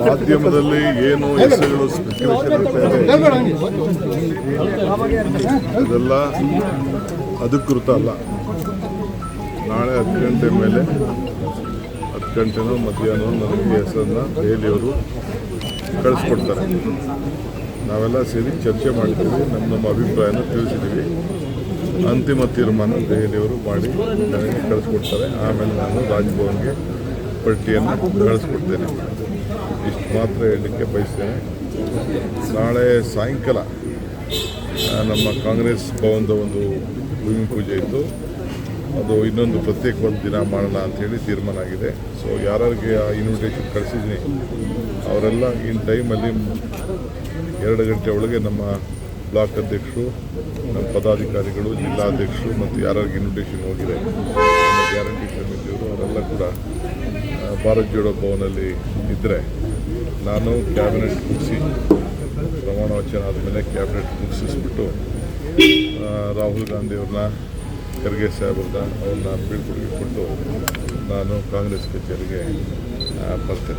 ಮಾಧ್ಯಮದಲ್ಲಿ ಏನು ಹೆಸರುಗಳು ಅದೆಲ್ಲ ಅಧಿಕೃತ ಅಲ್ಲ. ನಾಳೆ 10 ಗಂಟೆ ಮೇಲೆ 10 ಗಂಟೆನೋ ಮಧ್ಯಾಹ್ನ ನನಗೆ ಹೆಸರನ್ನು ದೆಹಲಿಯವರು ಕಳಿಸ್ಕೊಡ್ತಾರೆ. ನಾವೆಲ್ಲ ಸೇರಿ ಚರ್ಚೆ ಮಾಡ್ತೀವಿ, ನಮ್ಮ ಅಭಿಪ್ರಾಯನ ತಿಳಿಸಿದ್ದೀವಿ. ಅಂತಿಮ ತೀರ್ಮಾನ ದೆಹಲಿಯವರು ಮಾಡಿ ನನಗೆ ಕಳಿಸ್ಕೊಡ್ತಾರೆ. ಆಮೇಲೆ ನಾನು ರಾಜ್ಭವನ್ಗೆ ಪಟ್ಟಿಯನ್ನು ಕಳಿಸ್ಕೊಡ್ತೇನೆ. ಇಷ್ಟು ಮಾತ್ರ ಹೇಳಲಿಕ್ಕೆ ಬಯಸ್ತೇನೆ. ನಾಳೆ ಸಾಯಂಕಾಲ ನಮ್ಮ ಕಾಂಗ್ರೆಸ್ ಭವನದ ಒಂದು ಭೂಮಿ ಪೂಜೆ ಇತ್ತು. ಅದು ಇನ್ನೊಂದು ಪ್ರತ್ಯೇಕವಾದ ದಿನ ಮಾಡೋಣ ಅಂಥೇಳಿ ತೀರ್ಮಾನ ಆಗಿದೆ. ಸೊ ಯಾರಿಗೆ ಆ ಇನ್ವಿಟೇಷನ್ ಕಳಿಸಿದ್ದೀನಿ ಅವರೆಲ್ಲ ಇನ್ ಟೈಮಲ್ಲಿ 2 ಗಂಟೆ ಒಳಗೆ ನಮ್ಮ ಬ್ಲಾಕ್ ಅಧ್ಯಕ್ಷರು, ನಮ್ಮ ಪದಾಧಿಕಾರಿಗಳು, ಜಿಲ್ಲಾಧ್ಯಕ್ಷರು ಮತ್ತು ಯಾರಿಗೆ ಇನ್ವಿಟೇಷನ್ ಹೋಗಿದೆ ನಮ್ಮ ಗ್ಯಾರಂಟಿ ಸಮಿತಿಯವರು ಅವರೆಲ್ಲ ಕೂಡ ಭಾರತ್ ಜೋಡೋ ಭವನಲ್ಲಿ ಇದ್ದರೆ ನಾನು ಕ್ಯಾಬಿನೆಟ್ ಮುಗಿಸಿ ಪ್ರಮಾಣ ವಚನ ಆದಮೇಲೆ ಕ್ಯಾಬಿನೆಟ್ ಮುಗಿಸಿಸ್ಬಿಟ್ಟು ರಾಹುಲ್ ಗಾಂಧಿಯವ್ರನ್ನ, ಖರ್ಗೆ ಸಾಹೇಬ್ರನ್ನ ಅವ್ರನ್ನ ಬೀಳ್ಕೊಡುಗೆ ಕೊಟ್ಟು ನಾನು ಕಾಂಗ್ರೆಸ್ ಕಚೇರಿಗೆ ಬರ್ತೇನೆ.